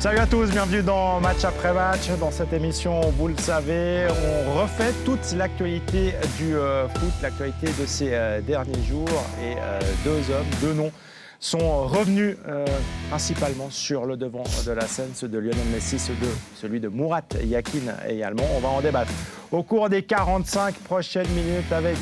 Salut à tous, bienvenue dans Match après Match. Dans cette émission, vous le savez, on refait toute l'actualité du foot, l'actualité de ces derniers jours. Et deux noms sont revenus principalement sur le devant de la scène, ceux de Lionel Messi, celui de Murat Yakin également. On va en débattre au cours des 45 prochaines minutes avec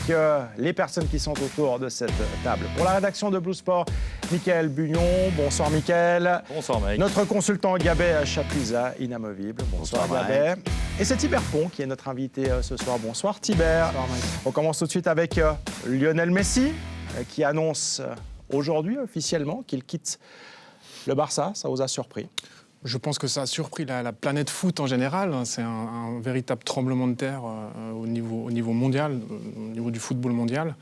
les personnes qui sont autour de cette table. Pour la rédaction de Blue Sport, Mickaël Bugnon. Bonsoir Mickaël. Bonsoir Mike. Notre consultant Gabet Chapuisat, inamovible. Bonsoir Gabet. Et c'est Thibert Pont qui est notre invité ce soir. Bonsoir Thibert. Bonsoir Mike. On commence tout de suite avec Lionel Messi qui annonce aujourd'hui officiellement qu'il quitte le Barça. Ça vous a surpris? Je pense que ça a surpris la planète foot en général. C'est un véritable tremblement de terre au niveau mondial, au niveau du football mondial.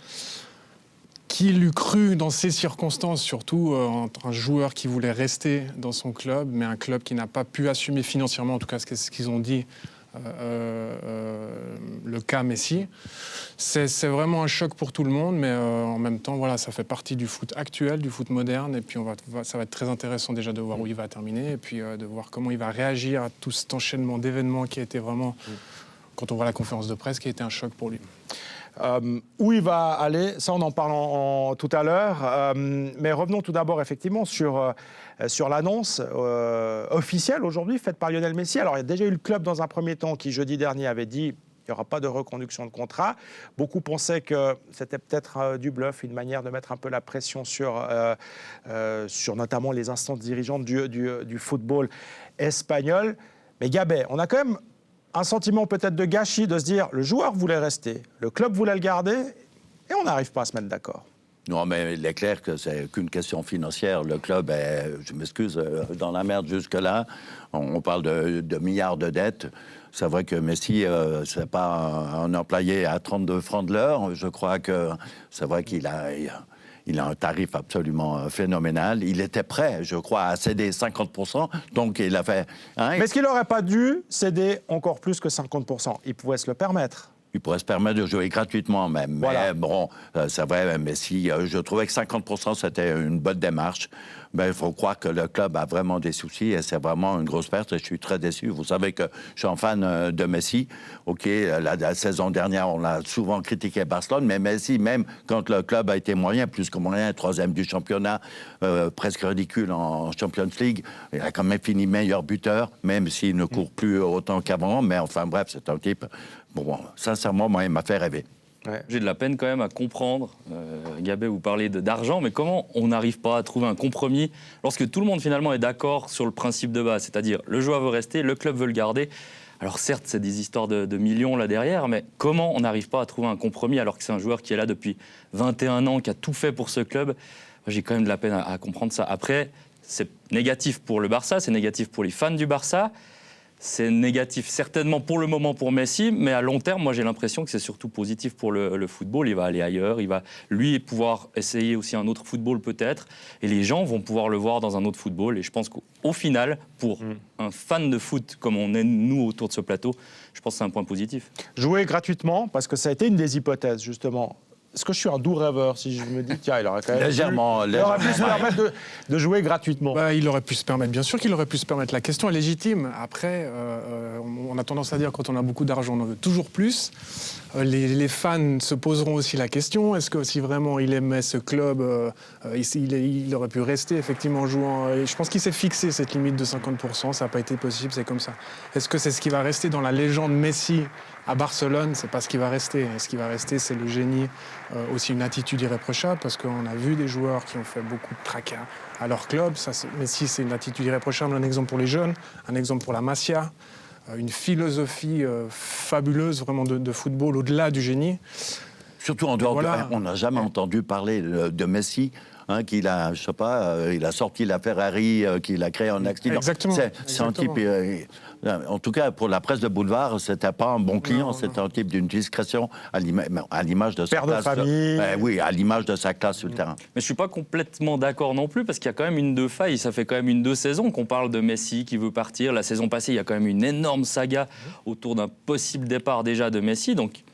Qui l'eût cru dans ces circonstances, surtout entre un joueur qui voulait rester dans son club, mais un club qui n'a pas pu assumer financièrement, en tout cas ce qu'ils ont dit, le cas Messi. C'est vraiment un choc pour tout le monde, mais en même temps, voilà, ça fait partie du foot actuel, du foot moderne, et puis ça va être très intéressant déjà de voir où il va terminer, et puis de voir comment il va réagir à tout cet enchaînement d'événements qui a été vraiment, quand on voit la conférence de presse, qui a été un choc pour lui. Où il va aller, ça on en parle tout à l'heure, mais revenons tout d'abord effectivement sur l'annonce officielle aujourd'hui faite par Lionel Messi. Alors il y a déjà eu le club dans un premier temps qui jeudi dernier avait dit qu'il n'y aura pas de reconduction de contrat. Beaucoup pensaient que c'était peut-être du bluff, une manière de mettre un peu la pression sur notamment les instances dirigeantes du football espagnol. Mais Gabet, on a quand même un sentiment peut-être de gâchis, de se dire le joueur voulait rester, le club voulait le garder, et on n'arrive pas à se mettre d'accord. Non, mais il est clair que c'est qu'une question financière. Le club est, je m'excuse, dans la merde jusque-là. On parle de milliards de dettes. C'est vrai que Messi, c'est pas un employé à 32 francs de l'heure. Je crois que c'est vrai qu'il a... Il a un tarif absolument phénoménal. Il était prêt, je crois, à céder 50%. Donc, il a fait... Mais est-ce qu'il n'aurait pas dû céder encore plus que 50%? Il pouvait se le permettre. Il pourrait se permettre de jouer gratuitement même. Voilà. Mais bon, c'est vrai, mais si je trouvais que 50%, c'était une bonne démarche. Ben, il faut croire que le club a vraiment des soucis et c'est vraiment une grosse perte et je suis très déçu. Vous savez que je suis un fan de Messi. OK, la saison dernière, on l'a souvent critiqué Barcelone, mais Messi, même quand le club a été moyen, plus que moyen, troisième du championnat, presque ridicule en Champions League, il a quand même fini meilleur buteur, même s'il ne court plus autant qu'avant. Mais enfin bref, c'est un type... Bon, sincèrement, moi, il m'a fait rêver. Ouais. J'ai de la peine quand même à comprendre, Gabet, vous parlez d'argent, mais comment on n'arrive pas à trouver un compromis lorsque tout le monde finalement est d'accord sur le principe de base, c'est-à-dire le joueur veut rester, le club veut le garder. Alors certes, c'est des histoires de millions là derrière, mais comment on n'arrive pas à trouver un compromis alors que c'est un joueur qui est là depuis 21 ans, qui a tout fait pour ce club? J'ai quand même de la peine à comprendre ça. Après, c'est négatif pour le Barça, c'est négatif pour les fans du Barça. C'est négatif certainement pour le moment pour Messi, mais à long terme, moi j'ai l'impression que c'est surtout positif pour le football. Il va aller ailleurs, il va lui pouvoir essayer aussi un autre football peut-être, et les gens vont pouvoir le voir dans un autre football. Et je pense qu'au final, pour un fan de foot comme on est nous autour de ce plateau, je pense que c'est un point positif. Jouer gratuitement, parce que ça a été une des hypothèses justement. Est-ce que je suis un doux rêveur si je me dis, tiens, il aurait quand même Légèrement. Il aurait pu se permettre de jouer gratuitement? Il aurait pu se permettre, bien sûr qu'il aurait pu se permettre. La question est légitime. Après, on a tendance à dire quand on a beaucoup d'argent, on en veut toujours plus. Les fans se poseront aussi la question, est-ce que si vraiment il aimait ce club, il aurait pu rester effectivement en jouant. Je pense qu'il s'est fixé cette limite de 50%, ça n'a pas été possible, c'est comme ça. Est-ce que c'est ce qui va rester dans la légende Messi à Barcelone? C'est pas ce qui va rester. Ce qui va rester, c'est le génie, aussi une attitude irréprochable, parce qu'on a vu des joueurs qui ont fait beaucoup de tracas à leur club. Messi, c'est une attitude irréprochable, un exemple pour les jeunes, un exemple pour la Masia, une philosophie fabuleuse vraiment de football au-delà du génie. Surtout en dehors on n'a jamais entendu parler de Messi. Qu'il a, je sais pas, il a sorti la Ferrari, qu'il a créé un accident. Exactement. C'est un type, en tout cas pour la presse de boulevard, c'était pas un bon client, c'était un type d'une discrétion à l'image de sa classe. Père de famille. Oui, à l'image de sa classe sur le terrain. Mais je suis pas complètement d'accord non plus, parce qu'il y a quand même une deux failles. Ça fait quand même 2 saisons qu'on parle de Messi qui veut partir. La saison passée, il y a quand même une énorme saga autour d'un possible départ déjà de Messi. Donc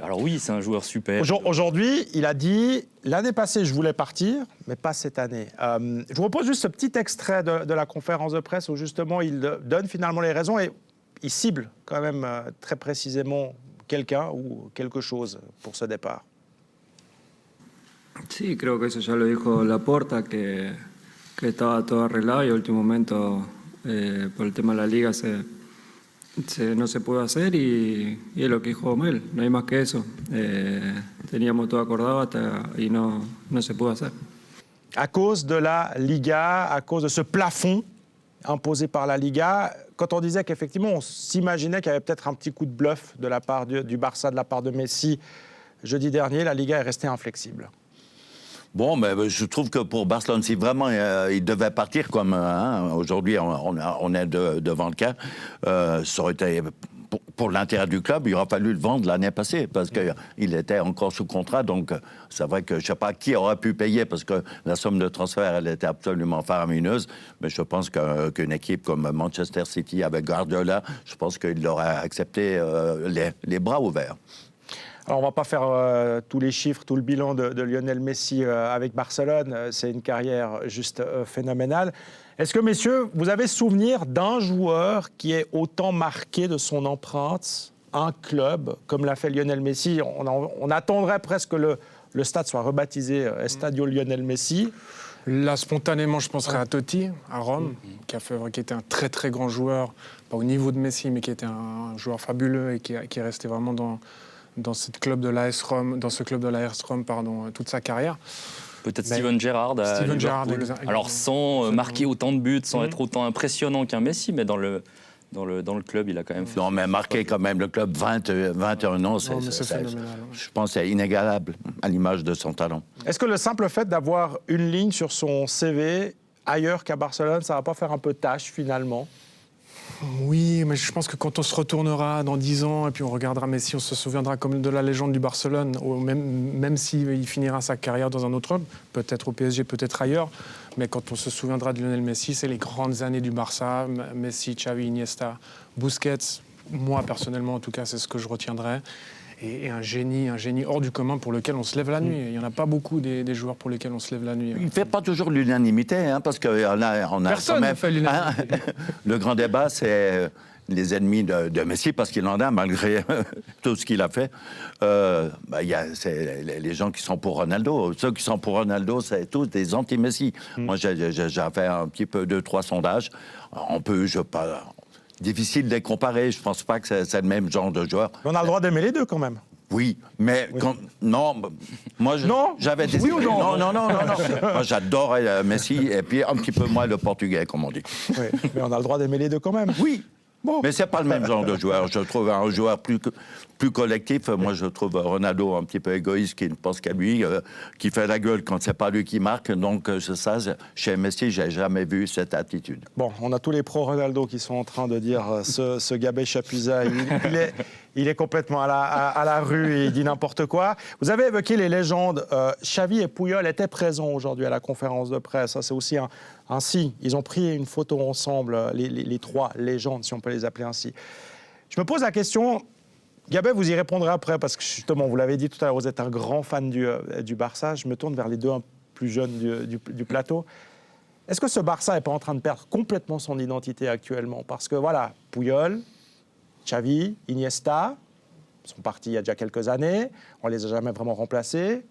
Alors oui, c'est un joueur super. Aujourd'hui, il a dit « L'année passée, je voulais partir, mais pas cette année ». Je vous repose juste ce petit extrait de la conférence de presse où justement il donne finalement les raisons et il cible quand même très précisément quelqu'un ou quelque chose pour ce départ. Sí, creo que eso ya lo dijo Laporta, que estaba todo arreglado y a último momento por el tema de la liga no se pudo hacer y es lo que dijo Mel, no hay más que eso. Teníamos todo acordado y no se pudo hacer. À cause de la Liga, à cause de ce plafond imposé par la Liga, quand on disait qu'effectivement on s'imaginait qu'il y avait peut-être un petit coup de bluff de la part du Barça, de la part de Messi jeudi dernier, la Liga est restée inflexible. Bon, mais je trouve que pour Barcelone, si vraiment il devait partir, comme aujourd'hui on est devant le cas, ça aurait été pour l'intérêt du club, il aurait fallu le vendre l'année passée parce qu'il était encore sous contrat. Donc c'est vrai que je ne sais pas qui aurait pu payer parce que la somme de transfert, elle était absolument faramineuse. Mais je pense qu'une équipe comme Manchester City avec Guardiola, je pense qu'il l'aurait accepté les bras ouverts. Alors, on ne va pas faire tous les chiffres, tout le bilan de Lionel Messi avec Barcelone. C'est une carrière juste phénoménale. Est-ce que, messieurs, vous avez souvenir d'un joueur qui est autant marqué de son empreinte, un club, comme l'a fait Lionel Messi? On attendrait presque que le stade soit rebaptisé Estadio Lionel Messi. Là, spontanément, je penserais à Totti, à Rome, qui était un très très grand joueur, pas au niveau de Messi, mais qui était un joueur fabuleux et qui est resté vraiment dans ce club de l'AS Rome, toute sa carrière. Peut-être Steven Gerrard. Alors sans marquer autant de buts, sans être autant impressionnant qu'un Messi, mais dans le club, il a quand même fait... Non, mais marqué quand même le club 21 ans, c'est phénoménal. Je pense que c'est inégalable à l'image de son talent. Est-ce que le simple fait d'avoir une ligne sur son CV ailleurs qu'à Barcelone, ça ne va pas faire un peu tâche finalement? Oui, mais je pense que quand on se retournera dans 10 ans et puis on regardera Messi, on se souviendra comme de la légende du Barcelone, même s'il finira sa carrière dans un autre club, peut-être au PSG, peut-être ailleurs. Mais quand on se souviendra de Lionel Messi, c'est les grandes années du Barça, Messi, Xavi, Iniesta, Busquets. Moi, personnellement, en tout cas, c'est ce que je retiendrai. Et un génie hors du commun pour lequel on se lève la nuit. Il n'y en a pas beaucoup des joueurs pour lesquels on se lève la nuit. Il ne fait pas toujours l'unanimité, parce qu'on a Personne ne fait l'unanimité. Le grand débat, c'est les ennemis de Messi, parce qu'il en a, malgré tout ce qu'il a fait. C'est les gens qui sont pour Ronaldo. Ceux qui sont pour Ronaldo, c'est tous des anti-Messi. Moi, j'ai fait un petit peu 2-3 sondages. Difficile de les comparer. Je ne pense pas que c'est le même genre de joueur. On a le droit d'aimer les deux quand même. Oui, mais non, moi j'avais des... Oui ou non? Non. Moi j'adore Messi et puis un petit peu moins le portugais, comme on dit. Oui, mais on a le droit d'aimer les deux quand même. Oui. Bon. Mais c'est pas le même genre de joueur. Je trouve un joueur plus collectif. Moi, je trouve Ronaldo un petit peu égoïste, qui ne pense qu'à lui, qui fait la gueule quand c'est pas lui qui marque. Donc, ça, chez Messi, j'ai jamais vu cette attitude. Bon, on a tous les pro-Ronaldo qui sont en train de dire ce Gabé Chapuisat, il est complètement à la rue et il dit n'importe quoi. Vous avez évoqué les légendes. Xavi et Puyol étaient présents aujourd'hui à la conférence de presse. Ça, c'est aussi un signe. Ils ont pris une photo ensemble, les trois légendes, si on peut les appeler ainsi. Je me pose la question, Gabé, vous y répondrez après, parce que justement, vous l'avez dit tout à l'heure, vous êtes un grand fan du Barça. Je me tourne vers les deux plus jeunes du plateau. Est-ce que ce Barça n'est pas en train de perdre complètement son identité actuellement? Parce que voilà, Puyol, Xavi, Iniesta sont partis il y a déjà quelques années. On ne les a jamais vraiment remplacés.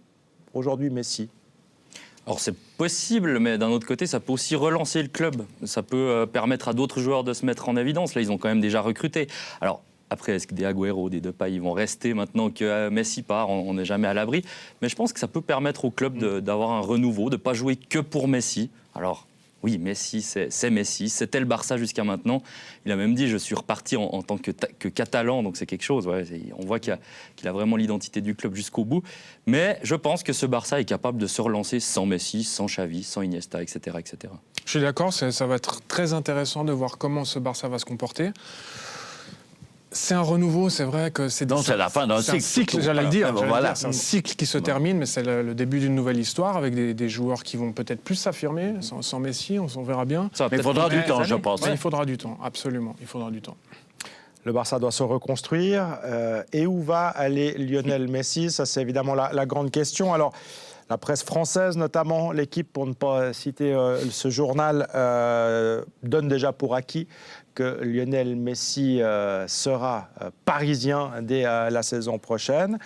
Aujourd'hui, Messi. Alors c'est possible, mais d'un autre côté, ça peut aussi relancer le club. Ça peut permettre à d'autres joueurs de se mettre en évidence. Là, ils ont quand même déjà recruté. Alors après, est-ce que des Agüero, des Depay, ils vont rester maintenant que Messi part? On n'est jamais à l'abri. Mais je pense que ça peut permettre au club d'avoir un renouveau, de ne pas jouer que pour Messi. Alors oui, Messi, c'est Messi. C'était le Barça jusqu'à maintenant. Il a même dit, je suis reparti en tant que Catalan, donc c'est quelque chose. Ouais, on voit qu'il a vraiment l'identité du club jusqu'au bout. Mais je pense que ce Barça est capable de se relancer sans Messi, sans Xavi, sans Iniesta, etc. etc. Je suis d'accord, ça va être très intéressant de voir comment ce Barça va se comporter. C'est un renouveau, c'est vrai que c'est... Non, c'est la fin d'un cycle. J'allais le dire. Voilà. C'est un cycle qui se termine, mais c'est le début d'une nouvelle histoire avec des joueurs qui vont peut-être plus s'affirmer. Sans Messi, on verra bien. Mais il faudra du temps, je pense. Ouais, il faudra du temps, absolument. Il faudra du temps. Le Barça doit se reconstruire. Et où va aller Lionel Messi? Ça, c'est évidemment la grande question. Alors, la presse française, notamment, l'équipe, pour ne pas citer ce journal, donne déjà pour acquis que Lionel Messi sera parisien dès la saison prochaine.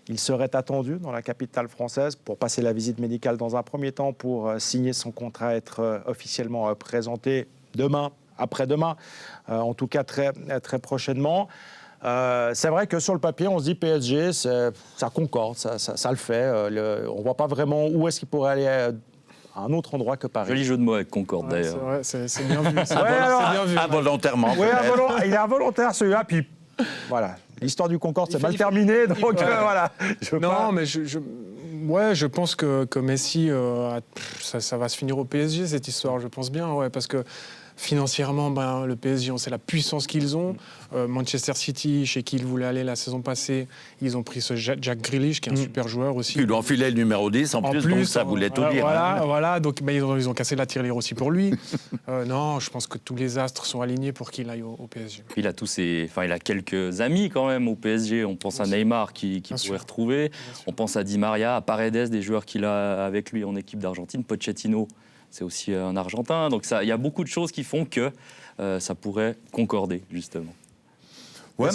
Il serait attendu dans la capitale française pour passer la visite médicale dans un premier temps, pour signer son contrat, être officiellement présenté demain, après-demain, en tout cas très, très prochainement. C'est vrai que sur le papier, on se dit PSG, ça concorde, ça le fait. On ne voit pas vraiment où est-ce qu'il pourrait aller à un autre endroit que Paris. Joli jeu de mots avec Concorde, d'ailleurs. C'est bien vu. C'est bien vu. Involontairement. Oui, il est involontaire celui-là, puis voilà. L'histoire du Concorde, c'est mal terminé, donc voilà. Mais je pense que Messi, ça va se finir au PSG, cette histoire, je pense bien, ouais, parce que financièrement, le PSG, on sait la puissance qu'ils ont. Manchester City, chez qui ils voulaient aller la saison passée, ils ont pris ce Jack Grealish, qui est un super joueur aussi. Ils lui ont filé le numéro 10, en plus, donc ça voulait tout dire. Voilà, donc ils ont cassé la tirelire aussi pour lui. Non, je pense que tous les astres sont alignés pour qu'il aille au PSG. Puis il a quelques amis quand même au PSG. On pense à Neymar qui pourrait retrouver. On pense à Di Maria, à Paredes, des joueurs qu'il a avec lui en équipe d'Argentine. Pochettino, c'est aussi un Argentin. Donc il y a beaucoup de choses qui font que ça pourrait concorder, justement. Ouais,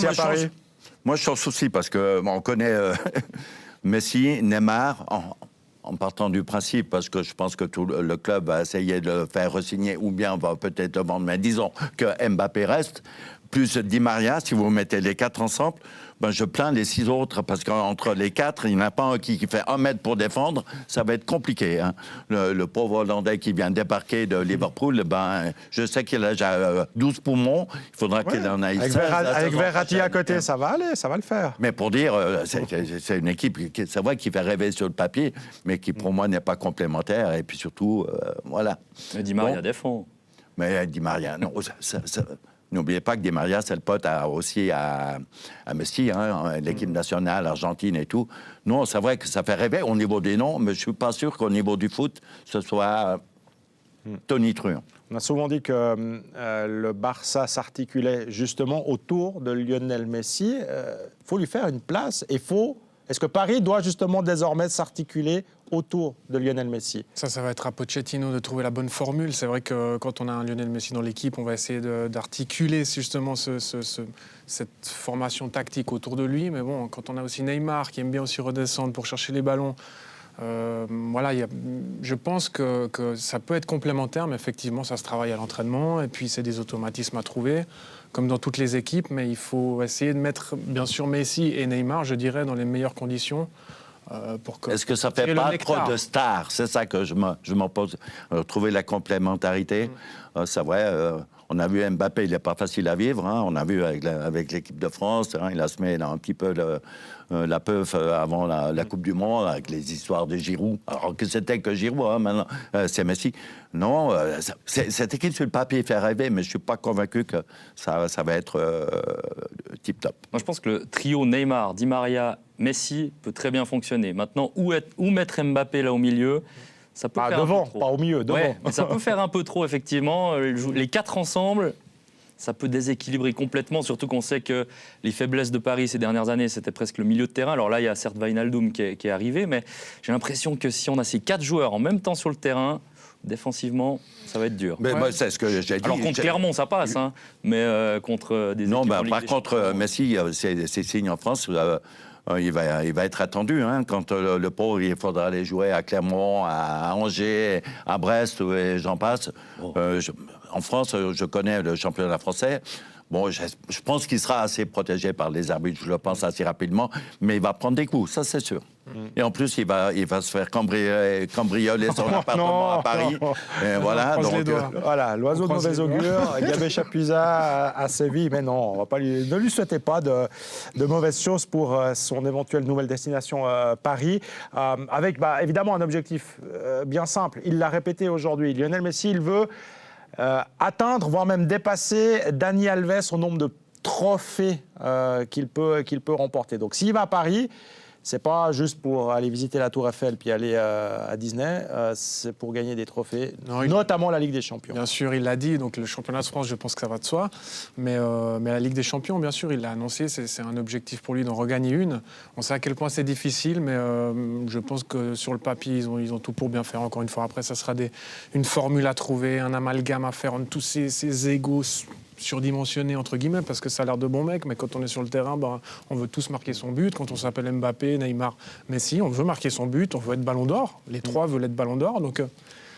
moi, je suis souci parce qu'on connaît Messi, Neymar, en partant du principe, parce que je pense que tout le club va essayer de le faire re-signer, ou bien on va peut-être le vendre, mais disons que Mbappé reste, plus Di Maria, si vous mettez les quatre ensemble, je plains les 6 autres, parce qu'entre les 4, il n'y en a pas un qui fait 1 mètre pour défendre, ça va être compliqué. Hein. Le pauvre Hollandais qui vient débarquer de Liverpool, je sais qu'il a déjà 12 poumons, il faudra qu'il en aille 16. Avec Verratti à côté, ça va aller, ça va le faire. Mais pour dire, c'est une équipe, c'est vrai, qui fait rêver sur le papier, mais qui pour moi n'est pas complémentaire, et puis surtout, voilà. Mais Di Maria défend. Mais Di Maria, non, n'oubliez pas que Di Maria, c'est le pote aussi à Messi, hein, l'équipe nationale, Argentine et tout. Non, c'est vrai que ça fait rêver au niveau des noms, mais je ne suis pas sûr qu'au niveau du foot, ce soit Tony Truant. On a souvent dit que le Barça s'articulait justement autour de Lionel Messi. Il faut lui faire une place et est-ce que Paris doit justement désormais s'articuler autour de Lionel Messi? Ça va être à Pochettino de trouver la bonne formule. C'est vrai que quand on a un Lionel Messi dans l'équipe, on va essayer d'articuler justement cette formation tactique autour de lui. Mais bon, quand on a aussi Neymar qui aime bien aussi redescendre pour chercher les ballons, je pense que ça peut être complémentaire, mais effectivement, ça se travaille à l'entraînement. Et puis, c'est des automatismes à trouver, comme dans toutes les équipes. Mais il faut essayer de mettre, bien sûr, Messi et Neymar, je dirais, dans les meilleures conditions. Est-ce que ça ne fait pas trop de stars? C'est ça que je m'en pose. Trouver la complémentarité, c'est vrai. On a vu Mbappé, il n'est pas facile à vivre. Hein. On a vu avec l'équipe de France, hein, il a semé un petit peu la peuf avant la Coupe du Monde, avec les histoires de Giroud. Alors que c'était que Giroud, hein, maintenant, c'est Messi. Non, cette équipe sur le papier fait rêver, mais je ne suis pas convaincu que ça va être tip-top. Moi, je pense que le trio Neymar, Di Maria, Messi peut très bien fonctionner. Maintenant, où mettre Mbappé là au milieu, ça peut faire devant, un peu trop. pas au milieu, devant. Ouais, mais ça peut faire un peu trop, effectivement. Les 4 ensemble, ça peut déséquilibrer complètement, surtout qu'on sait que les faiblesses de Paris ces dernières années, c'était presque le milieu de terrain. Alors là, il y a certes Wijnaldum qui est arrivé, mais j'ai l'impression que si on a ces 4 joueurs en même temps sur le terrain, défensivement, ça va être dur. Mais moi, c'est ce que j'ai dit. Alors contre Clermont, ça passe, hein, mais contre des équipes... Non, par contre, Messi, c'est signe en France... il va être attendu. Hein, quand le pauvre, il faudra aller jouer à Clermont, à Angers, à Brest, et j'en passe. En France, je connais le championnat français. Bon, je pense qu'il sera assez protégé par les arbitres, je le pense assez rapidement, mais il va prendre des coups, ça c'est sûr. Et en plus, il va se faire cambrioler son appartement à Paris. Et voilà, donc, voilà, l'oiseau de mauvais augure, Gabé Chapuisat à Séville. Mais non, ne lui souhaitez pas de mauvaises choses pour son éventuelle nouvelle destination Paris. Avec évidemment un objectif bien simple. Il l'a répété aujourd'hui. Lionel Messi, il veut atteindre, voire même dépasser Dani Alves au nombre de trophées qu'il peut remporter. Donc s'il va à Paris, c'est pas juste pour aller visiter la Tour Eiffel puis aller à Disney, c'est pour gagner des trophées, Non, notamment la Ligue des Champions. Bien sûr, il l'a dit, donc le championnat de France, je pense que ça va de soi. Mais la Ligue des Champions, bien sûr, il l'a annoncé, c'est un objectif pour lui d'en regagner une. On sait à quel point c'est difficile, mais je pense que sur le papier, ils ont tout pour bien faire. Encore une fois, après, ça sera une formule à trouver, un amalgame à faire entre tous ces égos surdimensionné entre guillemets parce que ça a l'air de bons mecs, mais quand on est sur le terrain, on veut tous marquer son but. Quand on s'appelle Mbappé, Neymar, Messi, on veut marquer son but, on veut être Ballon d'Or. Les trois veulent être Ballon d'Or, donc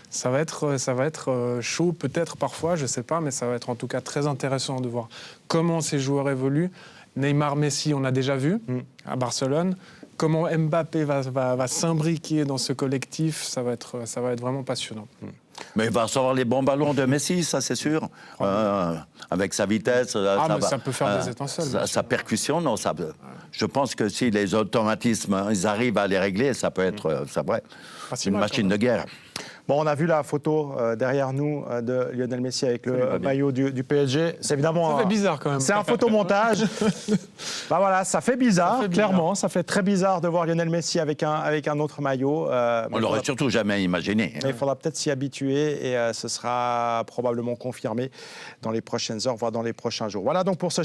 ça va être chaud peut-être parfois, je sais pas, mais ça va être en tout cas très intéressant de voir comment ces joueurs évoluent. Neymar, Messi, on a déjà vu à Barcelone. Comment Mbappé va s'imbriquer dans ce collectif, ça va être vraiment passionnant. Mais il va recevoir les bons ballons de Messi, ça c'est sûr. Avec sa vitesse, ça peut faire des étincelles. Sa percussion, non, je pense que si les automatismes, ils arrivent à les régler, ça peut être une machine de guerre. Bon, on a vu la photo derrière nous de Lionel Messi avec le maillot du PSG. C'est évidemment. Ça fait bizarre quand même. C'est un photomontage. Voilà, ça fait bizarre, clairement. Ça fait très bizarre de voir Lionel Messi avec un autre maillot. On l'aurait surtout jamais imaginé. Mais il faudra peut-être s'y habituer et ce sera probablement confirmé dans les prochaines heures, voire dans les prochains jours. Voilà donc pour ce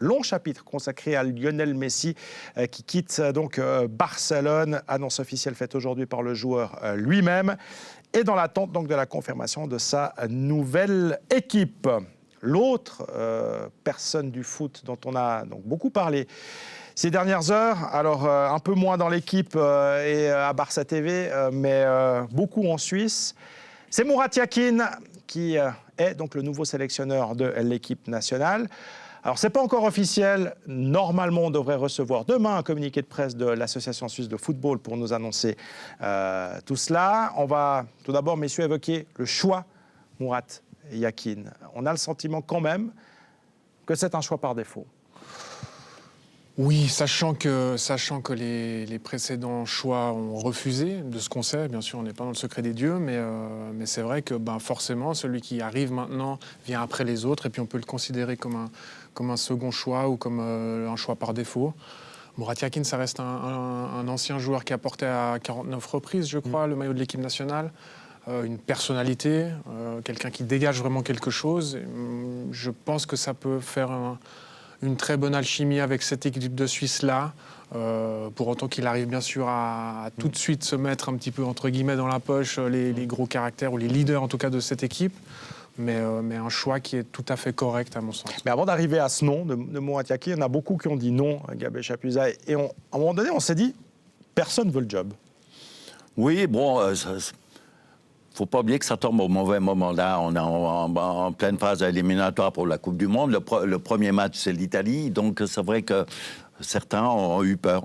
long chapitre consacré à Lionel Messi qui quitte donc Barcelone. Annonce officielle faite aujourd'hui par le joueur lui-même et dans l'attente donc de la confirmation de sa nouvelle équipe. L'autre personne du foot dont on a donc beaucoup parlé ces dernières heures, alors un peu moins dans l'équipe et à Barça TV, mais beaucoup en Suisse, c'est Murat Yakin qui est donc le nouveau sélectionneur de l'équipe nationale. Alors, ce n'est pas encore officiel. Normalement, on devrait recevoir demain un communiqué de presse de l'Association suisse de football pour nous annoncer tout cela. On va tout d'abord, messieurs, évoquer le choix Murat Yakin. On a le sentiment quand même que c'est un choix par défaut. Oui, sachant que les précédents choix ont refusé, de ce qu'on sait, bien sûr, on n'est pas dans le secret des dieux, mais c'est vrai que forcément, celui qui arrive maintenant vient après les autres, et puis on peut le considérer comme un second choix ou comme un choix par défaut. Murat Yakin, ça reste un ancien joueur qui a porté à 49 reprises, je crois, le maillot de l'équipe nationale. Une personnalité, quelqu'un qui dégage vraiment quelque chose. Je pense que ça peut faire une très bonne alchimie avec cette équipe de Suisse-là, pour autant qu'il arrive bien sûr à tout de suite se mettre un petit peu entre guillemets dans la poche les gros caractères, ou les leaders en tout cas de cette équipe, mais un choix qui est tout à fait correct à mon sens. Mais avant d'arriver à ce nom de Murat Yakin, il y en a beaucoup qui ont dit non à Gabé Chapuisat, et à un moment donné on s'est dit, personne ne veut le job. Oui, bon... Il ne faut pas oublier que ça tombe au mauvais moment. Là, on est en pleine phase éliminatoire pour la Coupe du Monde. Le premier match, c'est l'Italie. Donc, c'est vrai que certains ont eu peur.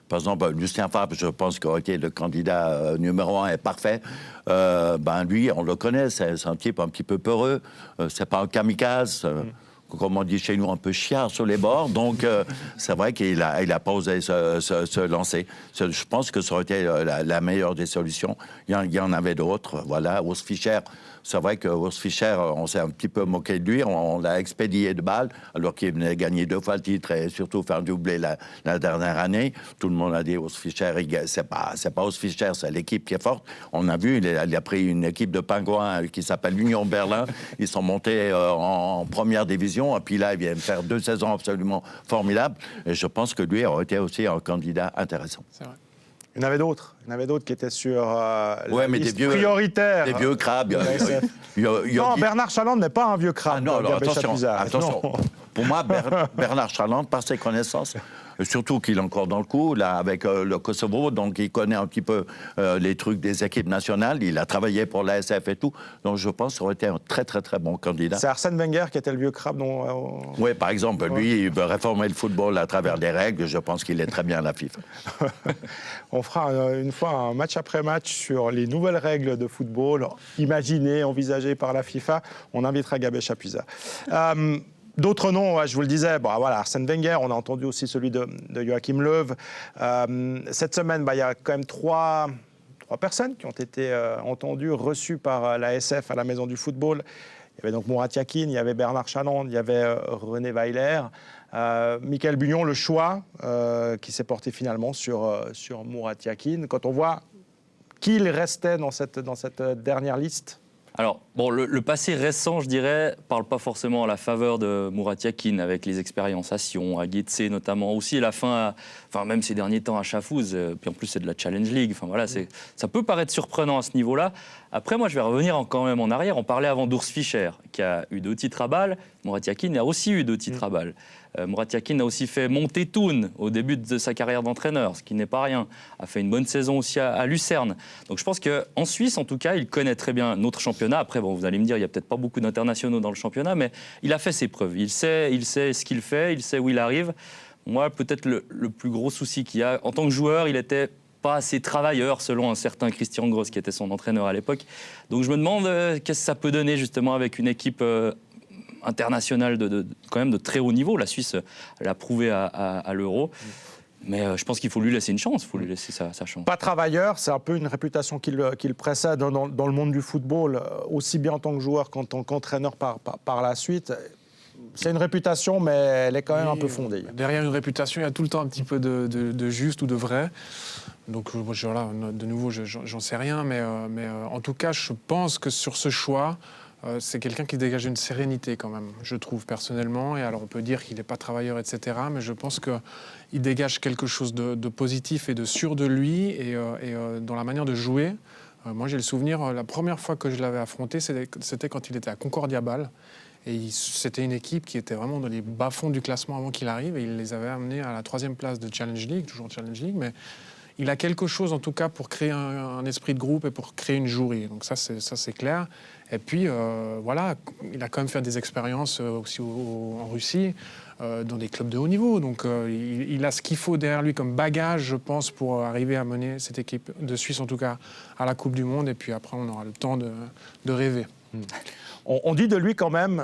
Par exemple, Lucien Favre, je pense qu'aurait été le candidat numéro 1 est parfait. Lui, on le connaît, c'est un type un petit peu peureux. C'est pas un kamikaze. Comme on dit chez nous, un peu chiard sur les bords. Donc, c'est vrai qu'il a pas osé se lancer. Je pense que ça aurait été la meilleure des solutions. Il y en avait d'autres. Voilà, Urs Fischer. C'est vrai que Urs Fischer, on s'est un petit peu moqué de lui. On l'a expédié de Bâle, alors qu'il venait gagner 2 fois le titre et surtout faire doubler la dernière année. Tout le monde a dit Urs Fischer, c'est pas Urs Fischer, c'est l'équipe qui est forte. On a vu, il a pris une équipe de pingouins qui s'appelle l'Union Berlin. Ils sont montés en première division. Et puis là, ils viennent faire 2 saisons absolument formidables. Et je pense que lui aurait été aussi un candidat intéressant. C'est vrai. Il y en avait d'autres. qui étaient sur la liste prioritaire. Des vieux crabes. Non, Bernard Chalande n'est pas un vieux crabe. Non, attention. Pour moi, Bernard Chalande, par ses connaissances, surtout qu'il est encore dans le coup, là, avec le Kosovo, donc il connaît un petit peu les trucs des équipes nationales, il a travaillé pour l'ASF et tout, donc je pense que ça aurait été un très très très bon candidat. C'est Arsène Wenger qui était le vieux crabe Oui, par exemple, lui, il veut réformer le football à travers des règles, je pense qu'il est très bien à la FIFA. On fera une fois un match après match sur les nouvelles règles de football, imaginées, envisagées par la FIFA, on invitera Gabé Chapuisat. D'autres noms, je vous le disais, Arsène Wenger, on a entendu aussi celui de Joachim Löw. Cette semaine, il y a quand même trois personnes qui ont été entendues, reçues par l'ASF à la Maison du Football. Il y avait donc Murat Yakin, il y avait Bernard Chaland, il y avait René Weiler. Michael Bugnon, le choix qui s'est porté finalement sur Murat Yakin. Quand on voit qu'il restait dans cette dernière liste. Alors, bon, le passé récent, je dirais, parle pas forcément à la faveur de Murat Yakin, avec les expériences à Sion, à Getse notamment, aussi la fin, même ces derniers temps à Chafouz, puis en plus c'est de la Challenge League, voilà, ça peut paraître surprenant à ce niveau-là. Après, moi, je vais revenir quand même en arrière. On parlait avant d'Urs Fischer, qui a eu 2 titres à Bâle. Murat Yakin a aussi eu 2 titres à Bâle. Murat Yakin a aussi fait monter Thun au début de sa carrière d'entraîneur, ce qui n'est pas rien. A fait une bonne saison aussi à Lucerne. Donc je pense qu'en Suisse, en tout cas, il connaît très bien notre championnat. Après, bon, vous allez me dire, il n'y a peut-être pas beaucoup d'internationaux dans le championnat, mais il a fait ses preuves. Il sait ce qu'il fait, il sait où il arrive. Moi, peut-être le plus gros souci qu'il y a, en tant que joueur, il était pas assez travailleur, selon un certain Christian Gross, qui était son entraîneur à l'époque. Donc je me demande qu'est-ce que ça peut donner justement avec une équipe internationale quand même de très haut niveau. La Suisse l'a prouvé à l'Euro. Mais je pense qu'il faut lui laisser une chance, il faut lui laisser sa chance. Pas travailleur, c'est un peu une réputation qui le précède dans le monde du football, aussi bien en tant que joueur qu'en tant qu'entraîneur par la suite. C'est une réputation, mais elle est quand même un peu fondée. Derrière une réputation, il y a tout le temps un petit peu de juste ou de vrai. Donc voilà, de nouveau, j'en sais rien, mais en tout cas, je pense que sur ce choix, c'est quelqu'un qui dégage une sérénité quand même, je trouve personnellement. Et alors on peut dire qu'il n'est pas travailleur, etc. Mais je pense qu'il dégage quelque chose de positif et de sûr de lui et dans la manière de jouer. Moi j'ai le souvenir, la première fois que je l'avais affronté, c'était quand il était à Concordia Bâle. Et c'était une équipe qui était vraiment dans les bas-fonds du classement avant qu'il arrive. Et il les avait amenés à la 3e place de Challenge League, toujours Challenge League. Mais il a quelque chose en tout cas pour créer un esprit de groupe et pour créer une jouerie. Donc ça c'est clair. Et puis voilà, il a quand même fait des expériences aussi en Russie, dans des clubs de haut niveau. Donc il a ce qu'il faut derrière lui comme bagage, je pense, pour arriver à mener cette équipe de Suisse, en tout cas, à la Coupe du Monde. Et puis après, on aura le temps de rêver. On dit de lui quand même,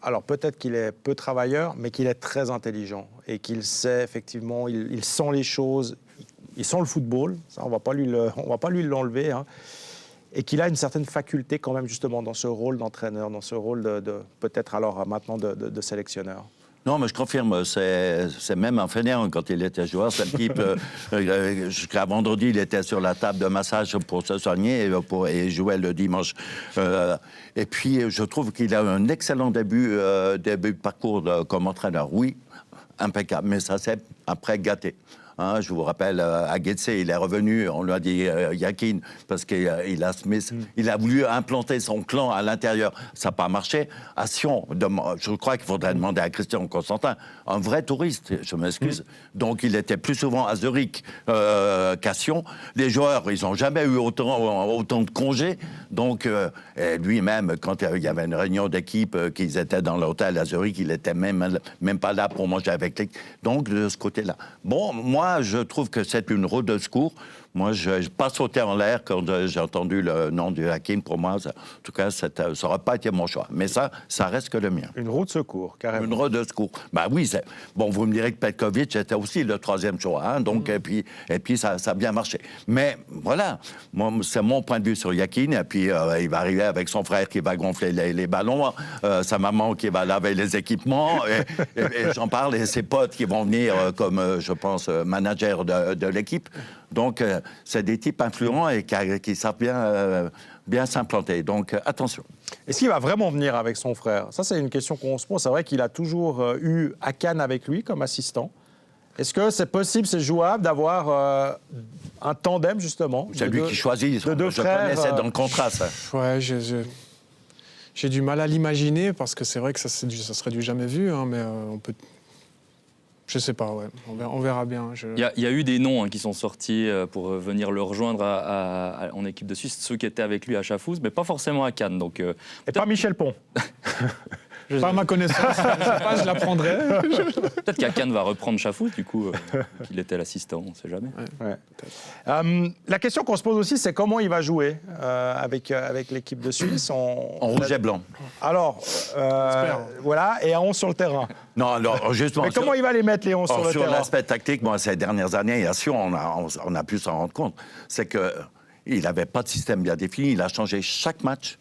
alors peut-être qu'il est peu travailleur, mais qu'il est très intelligent et qu'il sait effectivement, il sent les choses, il sent le football, ça on va pas lui l'enlever, hein, et qu'il a une certaine faculté quand même justement dans ce rôle d'entraîneur, dans ce rôle de peut-être alors maintenant de sélectionneur. Non, mais je confirme, c'est même un fainéant quand il était joueur. Cette équipe, jusqu'à vendredi, il était sur la table de massage pour se soigner et jouait le dimanche. Et puis, je trouve qu'il a un excellent début de parcours comme entraîneur. Oui, impeccable, mais ça s'est après gâté. Hein, je vous rappelle, à Getse, il est revenu, on lui a dit Yakin, parce qu'il a Smith. Il a voulu implanter son clan à l'intérieur. Ça n'a pas marché. À Sion, je crois qu'il faudrait demander à Christian Constantin, un vrai touriste, je m'excuse. Donc, il était plus souvent à Zurich qu'à Sion. Les joueurs, ils n'ont jamais eu autant de congés. Donc, lui-même, quand il y avait une réunion d'équipe, qu'ils étaient dans l'hôtel à Zurich, il n'était même pas là pour manger avec l'équipe. Donc, de ce côté-là. Bon, moi, je trouve que c'est une roue de secours. Moi, je n'ai pas sauté en l'air quand j'ai entendu le nom du Hakim. Pour moi, en tout cas, ça n'aurait pas été mon choix. Mais ça reste que le mien. Une roue de secours, carrément. Une roue de secours. Ben oui, bon, vous me direz que Petkovic était aussi le 3e choix. Hein, donc, et puis ça a bien marché. Mais voilà, moi, c'est mon point de vue sur Yakin. Et puis, il va arriver avec son frère qui va gonfler les ballons, sa maman qui va laver les équipements, et j'en parle, et ses potes qui vont venir comme, je pense, manager de l'équipe. Donc, c'est des types influents et qui savent bien s'implanter. Donc, attention. Est-ce qu'il va vraiment venir avec son frère? Ça, c'est une question qu'on se pose. C'est vrai qu'il a toujours eu Hakan avec lui comme assistant. Est-ce que c'est possible, c'est jouable d'avoir un tandem, justement? C'est lui qui choisit. De deux frères. Connais, c'est dans le contrat, ça. Ouais, j'ai du mal à l'imaginer parce que c'est vrai que ça serait du jamais vu, hein, mais on peut... Je sais pas, ouais. On verra bien. Il y a eu des noms qui sont sortis pour venir le rejoindre en équipe de Suisse, ceux qui étaient avec lui à Chafouz, mais pas forcément à Cannes. Donc, et pas Michel Pont. Pas à ma connaissance, je sais pas, je l'apprendrai. Peut-être qu'Akan va reprendre Chafouz, du coup, qu'il était l'assistant, on ne sait jamais. Ouais. La question qu'on se pose aussi, c'est comment il va jouer avec l'équipe de Suisse. En rouge et blanc. Alors, voilà, et à 11 sur le terrain. Non, alors, justement... Mais comment il va les mettre, les 11 sur le terrain? Sur l'aspect tactique, moi, ces dernières années, à Sion, on a pu s'en rendre compte, c'est qu'il n'avait pas de système bien défini, il a changé chaque match.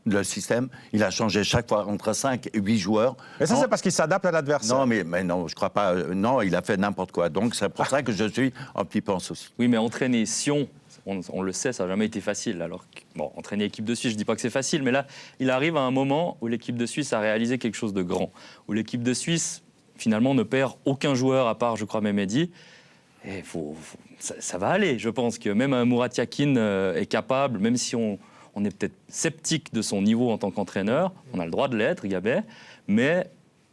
le système. Il a changé chaque fois entre 5 et 8 joueurs. Mais ça, Non, c'est parce qu'il s'adapte à l'adversaire. non, mais non, je crois pas. Non, il a fait n'importe quoi. Donc, c'est pour ça que je suis un petit peu en souci. Oui, mais entraîner Sion, on le sait, ça n'a jamais été facile. Alors, bon, entraîner l'équipe de Suisse, je ne dis pas que c'est facile, mais là, il arrive à un moment où l'équipe de Suisse a réalisé quelque chose de grand. Où l'équipe de Suisse, finalement, ne perd aucun joueur à part, je crois, Mehmedi. Et ça va aller. Je pense que même un Murat Yakin est capable, même si on est peut-être sceptique de son niveau en tant qu'entraîneur, on a le droit de l'être, Gabet, mais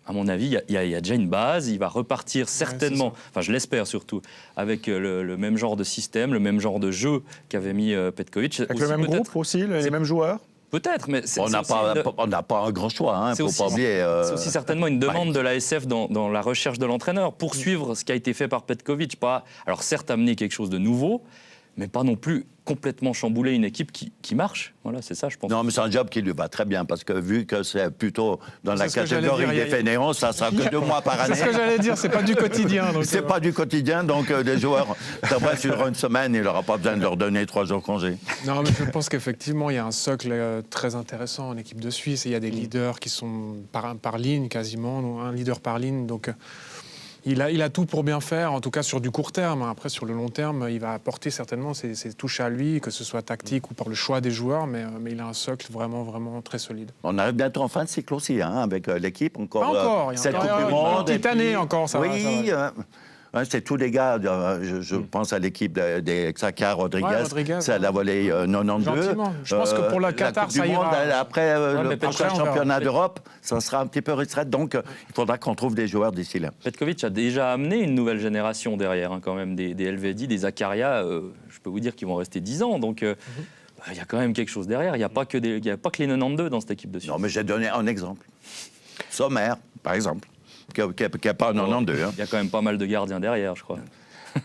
à mon avis, il y a déjà une base, il va repartir certainement, enfin je l'espère surtout, avec le même genre de système, le même genre de jeu qu'avait mis Petkovic. Avec le même groupe aussi, les mêmes joueurs. Peut-être, mais On n'a pas un grand choix, il ne faut pas oublier. C'est aussi certainement une demande de l'ASF dans la recherche de l'entraîneur, poursuivre ce qui a été fait par Petkovic. Alors certes, amener quelque chose de nouveau, mais pas non plus complètement chambouler une équipe qui marche. Voilà, c'est ça, je pense. Non, mais c'est un job qui lui va très bien, parce que vu que c'est plutôt dans la C'est ce que j'allais catégorie dire, des fainéants, ça sera que 2 mois par année. C'est ce que j'allais dire, c'est pas du quotidien. Donc C'est pas du quotidien, donc les joueurs, d'après sur une semaine, il n'aura pas besoin de leur donner 3 jours congé. Non, mais je pense qu'effectivement, il y a un socle très intéressant en équipe de Suisse. Et il y a des leaders qui sont par ligne quasiment, donc un leader par ligne. Donc il a tout pour bien faire, en tout cas sur du court terme. Après, sur le long terme, il va apporter certainement ses touches à lui, que ce soit tactique ou par le choix des joueurs. Mais il a un socle vraiment, vraiment très solide. On arrive bientôt en fin de cycle aussi, avec l'équipe. Pas encore, il y a cette encore Coupe du une Monde. petite et année puis- encore, ça va, Oui, ça va. ouais, c'est tous les gars. Je pense à l'équipe des Xhaka Rodriguez. Ouais, Rodriguez, C'est la volée 92. Gentiment. Je pense que pour la Qatar, Coupe du ça ira. Monde, après Ouais, le mais prochain après, on verra. championnat d'Europe, ça sera un petit peu restreint. Donc, il faudra qu'on trouve des joueurs d'ici là. Petkovic a déjà amené une nouvelle génération derrière, quand même, des Elvedi, des Zakaria. Je peux vous dire qu'ils vont rester 10 ans. Donc, il y a quand même quelque chose derrière. Il n'y a pas que les 92 dans cette équipe de Suisse. Non, mais j'ai donné un exemple. Sommer, par exemple, qui n'a pas un 92. Il y a quand même pas mal de gardiens derrière, je crois.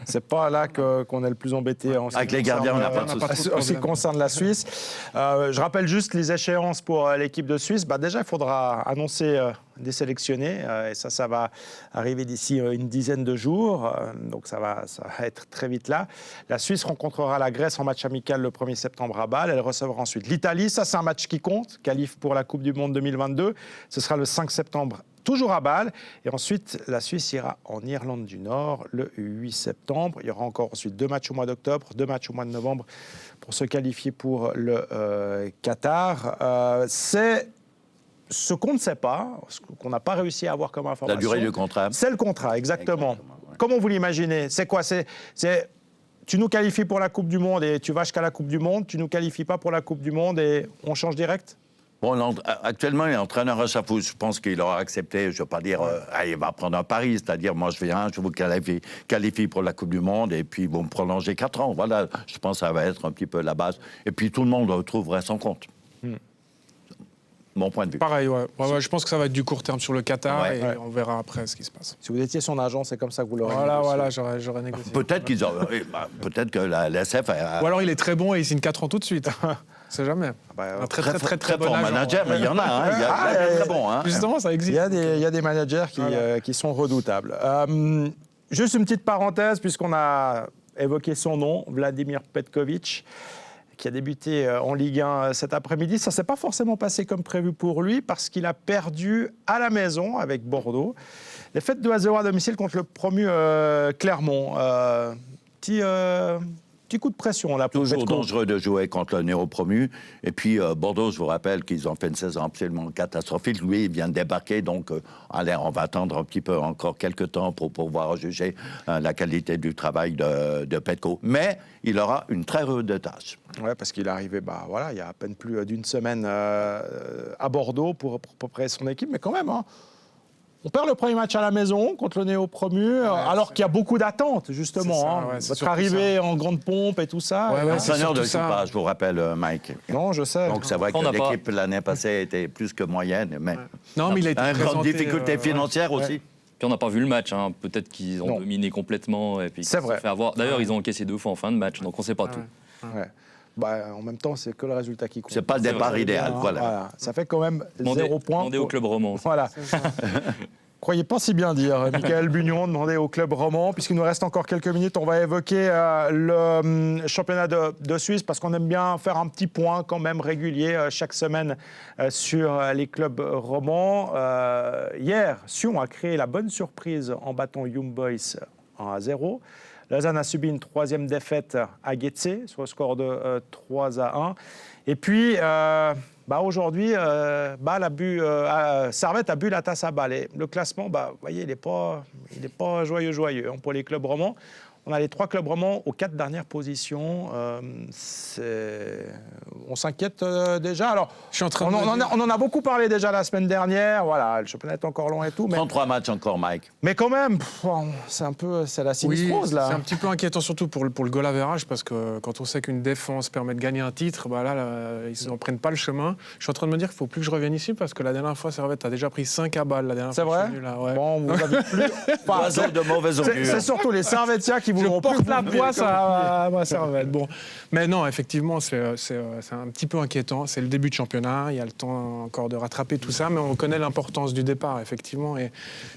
C'est pas là qu'on est le plus embêté en ce Avec qui les gardiens, on n'a pas de concerne, souci. en ce qui concerne la Suisse. Je rappelle juste les échéances pour l'équipe de Suisse. Déjà, il faudra annoncer des sélectionnés. Et ça va arriver d'ici une dizaine de jours. Donc ça va être très vite là. La Suisse rencontrera la Grèce en match amical le 1er septembre à Bâle. Elle recevra ensuite l'Italie. Ça, c'est un match qui compte. Qualif pour la Coupe du Monde 2022. Ce sera le 5 septembre. Toujours à Bâle. Et ensuite, la Suisse ira en Irlande du Nord le 8 septembre. Il y aura encore ensuite 2 matchs au mois d'octobre, 2 matchs au mois de novembre pour se qualifier pour le Qatar. C'est ce qu'on ne sait pas, ce qu'on n'a pas réussi à avoir comme information. La durée du contrat. C'est le contrat, exactement. Ouais. Comment vous l'imaginez? C'est quoi? Tu nous qualifies pour la Coupe du Monde et tu vas jusqu'à la Coupe du Monde. Tu nous qualifies pas pour la Coupe du Monde et on change direct? Bon, actuellement, il est entraîneur à chapeau. Je pense qu'il aura accepté, je ne veux pas dire, il va prendre un pari, c'est-à-dire, moi, je viens, je vous qualifie pour la Coupe du Monde, et puis vous me prolongez 4 ans. Voilà, je pense que ça va être un petit peu la base. Et puis, tout le monde trouverait son compte. Mon point de vue. Pareil, ouais. Je pense que ça va être du court terme sur le Qatar Ouais. et on verra après ce qui se passe. Si vous étiez son agent, c'est comme ça que vous l'aurez Voilà, négocié. j'aurais négocié. Peut-être qu'ils peut-être que la SF a Ou alors il est très bon et il signe 4 ans tout de suite. On sait jamais. Un très bon fort agent. manager, mais il y en a, il y a des très bons. Justement, ça Il existe. y a des managers qui sont redoutables. Juste une petite parenthèse, puisqu'on a évoqué son nom, Vladimir Petkovic, qui a débuté en Ligue 1 cet après-midi. Ça ne s'est pas forcément passé comme prévu pour lui, parce qu'il a perdu à la maison avec Bordeaux. Les fêtes de 2-0 à domicile contre le promu Clermont. Petit coup de pression là pour Toujours Petko. dangereux de jouer contre le néo-promu. Et puis Bordeaux, je vous rappelle qu'ils ont fait une saison absolument catastrophique. Lui, il vient de débarquer, donc on va attendre un petit peu, encore quelques temps pour pouvoir juger la qualité du travail de Petko. Mais il aura une très rude tâche. Ouais, parce qu'il est arrivé il y a à peine plus d'une semaine à Bordeaux pour préparer son équipe, mais quand même, on perd le premier match à la maison contre le néo-promu, alors qu'il y a beaucoup d'attentes, justement. C'est ça, ouais, c'est Votre surtout arrivée en grande pompe et tout ça. Ouais, ouais, c'est Entraîneur de surtout ça. pas, je vous rappelle, Mike. Non, je sais. Donc c'est vrai On que n'a pas- l'équipe l'année passée était plus que moyenne, mais Non, mais il a été une grande présenté, difficulté financière ouais. aussi. Puis on n'a pas vu le match, peut-être qu'ils ont Non. dominé complètement. Et puis C'est ils se sont vrai. fait avoir. D'ailleurs, ils ont encaissé 2 fois en fin de match, donc on ne sait pas Ouais. tout. Ouais. En même temps, c'est que le résultat qui compte. C'est pas le C'est départ vrai. idéal, voilà. Ça fait quand même Demandez 0 points. au club roman. Voilà. Croyez pas si bien dire. Michael Bugnon demandait au club roman. Puisqu'il nous reste encore quelques minutes, on va évoquer le championnat de Suisse parce qu'on aime bien faire un petit point quand même régulier chaque semaine sur les clubs romans. Hier, Sion a créé la bonne surprise en battant Young Boys 1-0. Lausanne a subi une 3e défaite à Getse sur le score de 3-1. Et puis, aujourd'hui, Servette a bu la tasse à Bâle. Et le classement, vous voyez, il n'est pas joyeux pour les clubs romans. On a les 3 clubs romans aux 4 dernières positions. On s'inquiète déjà. Alors, on en a beaucoup parlé déjà la semaine dernière. Voilà, le championnat est encore long et tout. 33 matchs encore, Mike. Mais quand même, c'est la sinistrose, là. C'est un petit peu inquiétant, surtout pour le goal average, parce que quand on sait qu'une défense permet de gagner un titre, ils n'en prennent pas le chemin. Je suis en train de me dire qu'il ne faut plus que je revienne ici, parce que la dernière fois, Servette a déjà pris 5 à Bâle. C'est vrai? Ouais. Bon, vous avez plus... Oiseau de mauvaise augure. C'est surtout les Servettiens qui Je voudront plus porte la vous poisse à ma Servette. Bon. Mais non, effectivement, c'est un petit peu inquiétant. C'est le début de championnat. Il y a le temps encore de rattraper tout ça. Mais on connaît l'importance du départ, effectivement. Et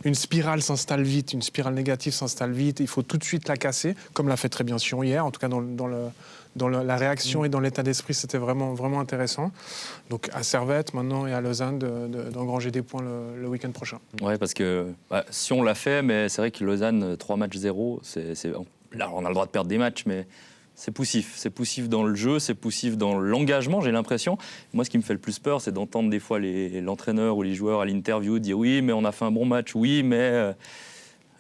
une spirale s'installe vite. Une spirale négative s'installe vite. Il faut tout de suite la casser, comme l'a fait très bien Sion hier. En tout cas, dans la réaction et dans l'état d'esprit, c'était vraiment, vraiment intéressant. Donc à Servette, maintenant, et à Lausanne, d'engranger des points le week-end prochain. Oui, parce que Sion l'a fait, mais c'est vrai que Lausanne, 3 matchs 0, là, on a le droit de perdre des matchs, mais c'est poussif. C'est poussif dans le jeu, c'est poussif dans l'engagement, j'ai l'impression. Moi, ce qui me fait le plus peur, c'est d'entendre des fois l'entraîneur ou les joueurs à l'interview dire « Oui, mais on a fait un bon match. Oui, mais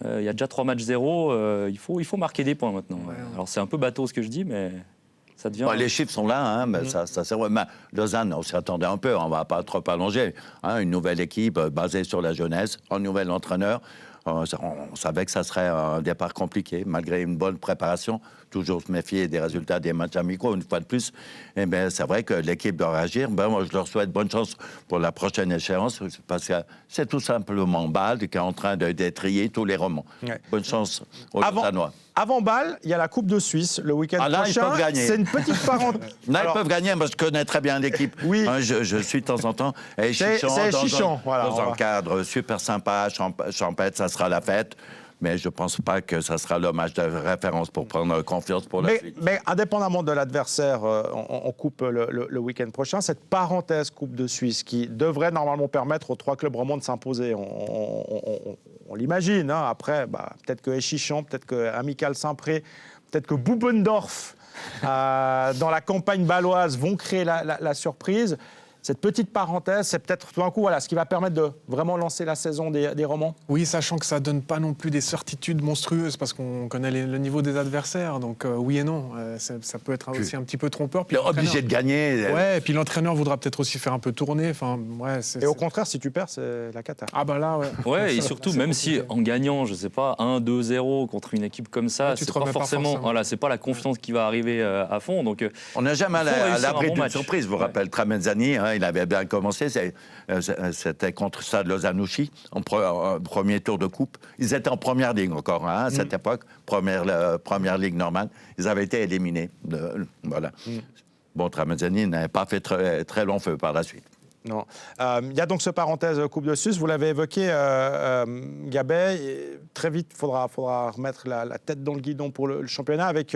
il y a déjà 3 matchs 0. Il faut marquer des points maintenant. Ouais. » Alors, c'est un peu bateau ce que je dis, mais ça devient... Les chiffres sont là, mais ça sert. Mais Lausanne, on s'y attendait un peu, on ne va pas trop allonger. Une nouvelle équipe basée sur la jeunesse, un nouvel entraîneur. On savait que ça serait un départ compliqué, malgré une bonne préparation. Toujours se méfier des résultats des matchs amicaux, une fois de plus. Et c'est vrai que l'équipe doit réagir. Moi, je leur souhaite bonne chance pour la prochaine échéance, parce que c'est tout simplement Bâle qui est en train de détrier tous les romans. Ouais. Bonne chance aux Lausannois. Avant Bâle, il y a la Coupe de Suisse le week-end prochain. Ils peuvent gagner. C'est une petite parenthèse. Là, ils peuvent gagner, parce que je connais très bien l'équipe. Oui. Je suis de temps en temps. Et Chichon, dans un cadre super sympa, champêtre, ça sera la fête. Mais je ne pense pas que ça sera le match de référence pour prendre confiance pour la suite. Mais indépendamment de l'adversaire en coupe le week-end prochain, cette parenthèse Coupe de Suisse qui devrait normalement permettre aux 3 clubs romans de s'imposer, on l'imagine. Après, peut-être que Échichon, peut-être que Amical Saint-Pré, peut-être que Bubendorf, dans la campagne bâloise, vont créer la surprise. Cette petite parenthèse, c'est peut-être tout d'un coup ce qui va permettre de vraiment lancer la saison des romans. Oui, sachant que ça ne donne pas non plus des certitudes monstrueuses parce qu'on connaît le niveau des adversaires. Donc oui et non, ça peut être aussi un petit peu trompeur. Puis obligé de gagner. Ouais, et puis l'entraîneur voudra peut-être aussi faire un peu tourner. Et au contraire, si tu perds, c'est la cata. Ah là, ouais. Ouais, et surtout, même si en gagnant, je ne sais pas, 1-2-0 contre une équipe comme ça, c'est pas forcément. Voilà, c'est pas la confiance qui va arriver à fond. Donc, on n'a jamais à l'abri d'une surprise. Je vous rappelle, Tramezzani, il avait bien commencé, c'était contre Stade Lausanne-Ouchy, en premier tour de coupe. Ils étaient en première ligue encore, à cette époque, première ligue normale. Ils avaient été éliminés. Voilà. Bon, Tramezzani n'avait pas fait très, très long feu par la suite. Non. Il y a donc ce parenthèse Coupe de Suisse, vous l'avez évoqué, Gabet. Très vite, il faudra remettre la tête dans le guidon pour le championnat avec...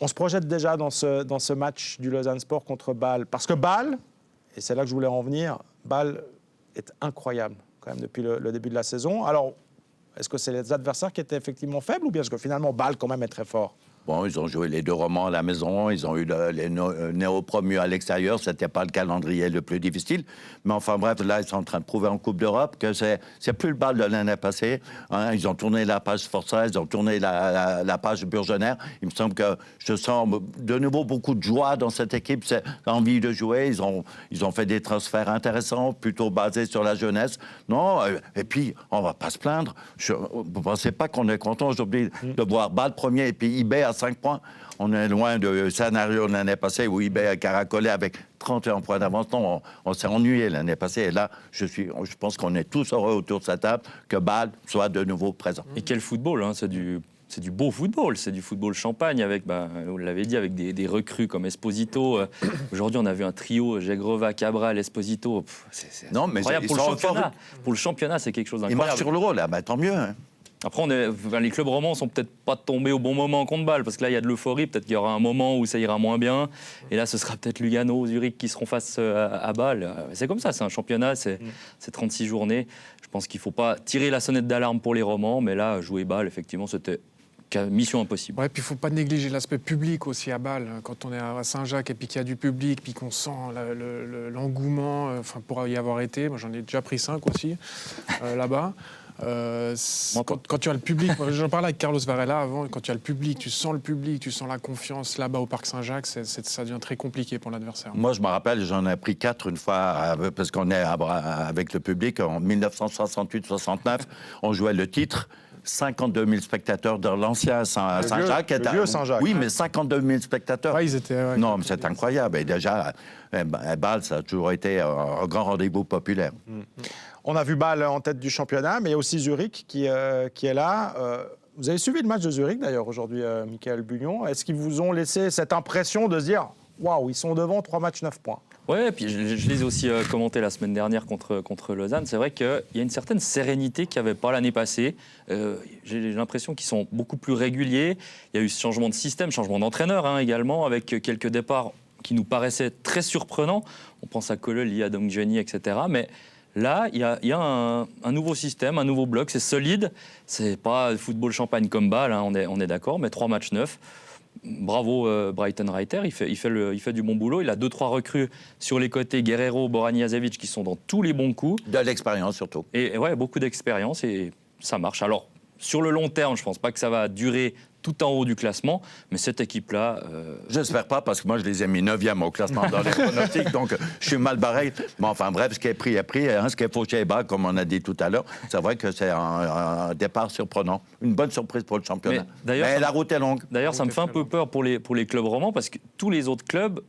on se projette déjà dans ce match du Lausanne Sport contre Bâle. Parce que Bâle, et c'est là que je voulais en venir, Bâle est incroyable quand même depuis le début de la saison. Alors, est-ce que c'est les adversaires qui étaient effectivement faibles ou bien est-ce que finalement Bâle quand même est très fort ? Bon, ils ont joué les 2 romans à la maison, ils ont eu les néo-promus à l'extérieur, c'était pas le calendrier le plus difficile. Mais enfin bref, là, ils sont en train de prouver en Coupe d'Europe que c'est plus le Bâle de l'année passée. Ils ont tourné la page Forza, ils ont tourné la page Burgener. Il me semble que je sens de nouveau beaucoup de joie dans cette équipe, c'est envie de jouer. Ils ont fait des transferts intéressants, plutôt basés sur la jeunesse. Non, et puis, on va pas se plaindre. Vous ne pensez pas qu'on est content aujourd'hui de voir Bâle premier et puis eBay à 5 points. On est loin du scénario de l'année passée où eBay a caracolé avec 31 points d'avance. Non, on s'est ennuyé l'année passée. Et là, je pense qu'on est tous heureux autour de cette table que Bâle soit de nouveau présent. Et quel football, hein, c'est du beau football, c'est du football champagne avec, vous l'avez dit, avec des recrues comme Esposito. Aujourd'hui, on a vu un trio, Gegreva, Cabral, Esposito. C'est Non, mais incroyable pour le championnat. Pour le championnat, c'est quelque chose Il d'incroyable. marche sur l'euro, là, bah, tant mieux. Hein. Après, les clubs romans sont peut-être pas tombés au bon moment contre Bâle, parce que là, il y a de l'euphorie. Peut-être qu'il y aura un moment où ça ira moins bien. Et là, ce sera peut-être Lugano, Zurich qui seront face à Bâle. C'est comme ça, c'est un championnat, c'est 36 journées. Je pense qu'il ne faut pas tirer la sonnette d'alarme pour les romans, mais là, jouer Bâle, effectivement, c'était mission impossible. Ouais, puis il ne faut pas négliger l'aspect public aussi à Bâle. Quand on est à Saint-Jacques et puis qu'il y a du public, puis qu'on sent l'engouement pour y avoir été. Moi, j'en ai déjà pris 5 aussi là-bas. Quand tu as le public, j'en parlais avec Carlos Varela avant, quand tu as le public, tu sens la confiance là-bas au Parc Saint-Jacques, ça devient très compliqué pour l'adversaire. Moi, je me rappelle, j'en ai pris 4 une fois, parce qu'on est avec le public, en 1968-69, on jouait le titre. 52 000 spectateurs de l'ancien Saint-Jacques. Le vieux Saint-Jacques. Oui, mais 52 000 spectateurs. Ouais, ils étaient, non, mais c'est incroyable. Et déjà, Bâle, ça a toujours été un grand rendez-vous populaire. On a vu Bâle en tête du championnat, mais il y a aussi Zurich qui est là. Vous avez suivi le match de Zurich, d'ailleurs, aujourd'hui, Michael Bugnon. Est-ce qu'ils vous ont laissé cette impression de se dire « Waouh, ils sont devant, 3 matchs, 9 points ». Ouais, et puis je les ai aussi commentés la semaine dernière contre Lausanne. C'est vrai qu'il y a une certaine sérénité qu'il n'y avait pas l'année passée. J'ai l'impression qu'ils sont beaucoup plus réguliers. Il y a eu ce changement de système, changement d'entraîneur également, avec quelques départs qui nous paraissaient très surprenants. On pense à Cole, Lia Dongjeni, etc. Mais là, il y a un nouveau système, un nouveau bloc. C'est solide. C'est pas football champagne comme Bâle, on est d'accord, mais 3 matchs 9. Bravo Brighton Reiter, il fait du bon boulot. Il a 2-3 recrues sur les côtés, Guerrero, Boranijasevic, qui sont dans tous les bons coups. De l'expérience surtout. Et ouais, beaucoup d'expérience et ça marche. Alors, sur le long terme, je ne pense pas que ça va durer tout en haut du classement, mais cette équipe-là... J'espère pas, parce que moi, je les ai mis 9e au classement dans les pronostics, donc je suis mal barré. Mais enfin, bref, ce qui est pris est pris. Ce qui est fauché est bas, comme on a dit tout à l'heure. C'est vrai que c'est un départ surprenant. Une bonne surprise pour le championnat. Mais la route est longue. D'ailleurs, ça me fait un peu peur pour les clubs romans, parce que tous les autres clubs...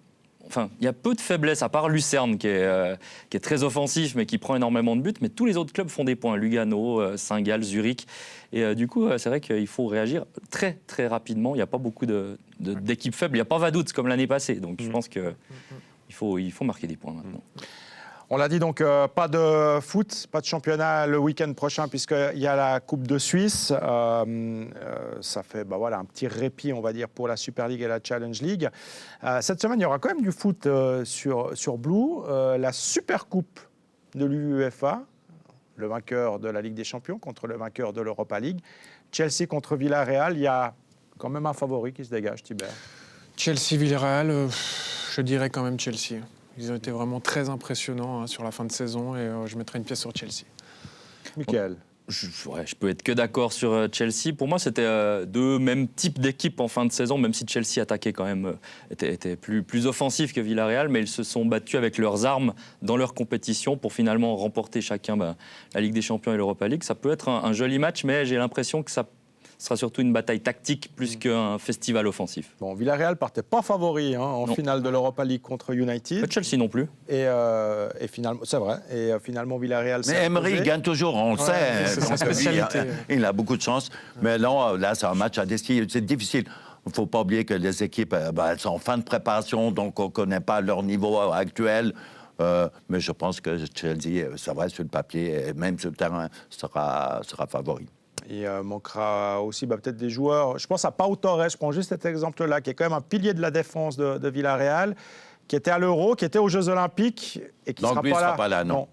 Enfin, il y a peu de faiblesses, à part Lucerne, qui est très offensif, mais qui prend énormément de buts. Mais tous les autres clubs font des points. Lugano, Saint-Gall, Zurich. Et du coup, c'est vrai qu'il faut réagir très, très rapidement. Il n'y a pas beaucoup d'équipes faibles. Il n'y a pas Vaduz comme l'année passée. Donc, je pense qu'il faut marquer des points maintenant. On l'a dit, donc pas de foot, pas de championnat le week-end prochain puisqu'il y a la Coupe de Suisse. Ça fait un petit répit, on va dire, pour la Super League et la Challenge League. Cette semaine, il y aura quand même du foot sur Blue. La Super Coupe de l'UEFA, le vainqueur de la Ligue des Champions contre le vainqueur de l'Europa League. Chelsea contre Villarreal, il y a quand même un favori qui se dégage, Thibert. Chelsea-Villarreal, je dirais quand même Chelsea. Ils ont été vraiment très impressionnants sur la fin de saison et je mettrais une pièce sur Chelsea. Michael. Je peux être que d'accord sur Chelsea. Pour moi, c'était deux mêmes types d'équipes en fin de saison, même si Chelsea attaquait quand même, était plus offensif que Villarreal, mais ils se sont battus avec leurs armes dans leur compétition pour finalement remporter chacun la Ligue des Champions et l'Europa League. Ça peut être un joli match, mais j'ai l'impression que ça sera surtout une bataille tactique plus qu'un festival offensif. Bon, Villarreal partait pas favori en finale de l'Europa League contre United. Pas Chelsea non plus. Et finalement, c'est vrai. Et finalement, Villarreal. Mais Emery gagne toujours, on le sait. C'est sa spécialité. Il a beaucoup de chance. Mais non, là, c'est un match à destinée. C'est difficile. Il ne faut pas oublier que les équipes, elles sont en fin de préparation, donc on ne connaît pas leur niveau actuel. Mais je pense que Chelsea, c'est vrai, sur le papier, et même sur le terrain, sera favori. Il manquera aussi peut-être des joueurs. Je pense à Pau Torres, je prends juste cet exemple-là, qui est quand même un pilier de la défense de Villarreal, qui était à l'Euro, qui était aux Jeux Olympiques et qui ne sera pas là. Non.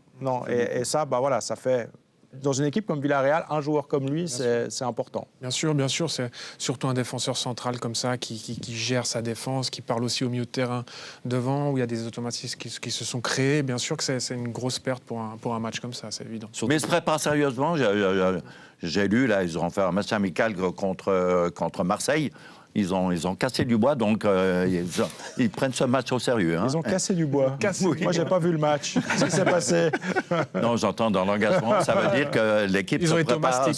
Et ça, ça fait... Dans une équipe comme Villarreal, un joueur comme lui, c'est important. Bien sûr, c'est surtout un défenseur central comme ça qui gère sa défense, qui parle aussi au milieu de terrain devant, où il y a des automatismes qui se sont créés. Bien sûr que c'est une grosse perte pour un match comme ça, c'est évident. Mais ils se préparent sérieusement. J'ai lu, là, ils ont fait un match amical contre Marseille. Ils ont cassé du bois, donc ils prennent ce match au sérieux. Hein. Ils ont cassé du bois. Oui. Moi, j'ai pas vu le match. Qu'est-ce qui s'est passé? Non, j'entends dans l'engagement, ça veut dire que l'équipe se prépare.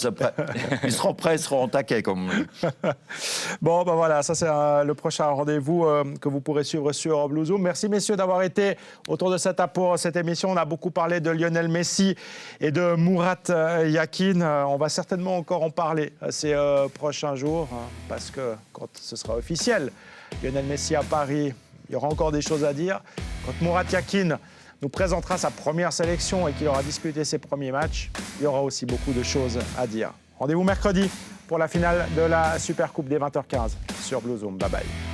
Ils seront prêts, ils seront au taquet, comme on dit. Bon, ben voilà, ça c'est le prochain rendez-vous que vous pourrez suivre sur Blue Zoom. Merci messieurs d'avoir été autour de cette table pour cette émission. On a beaucoup parlé de Lionel Messi et de Murat Yakin. On va certainement encore en parler ces prochains jours, parce que quand ce sera officiel, Lionel Messi à Paris, il y aura encore des choses à dire. Quand Murat Yakin nous présentera sa première sélection et qu'il aura disputé ses premiers matchs, il y aura aussi beaucoup de choses à dire. Rendez-vous mercredi pour la finale de la Super Coupe des 20h15 sur Blue Zoom. Bye bye.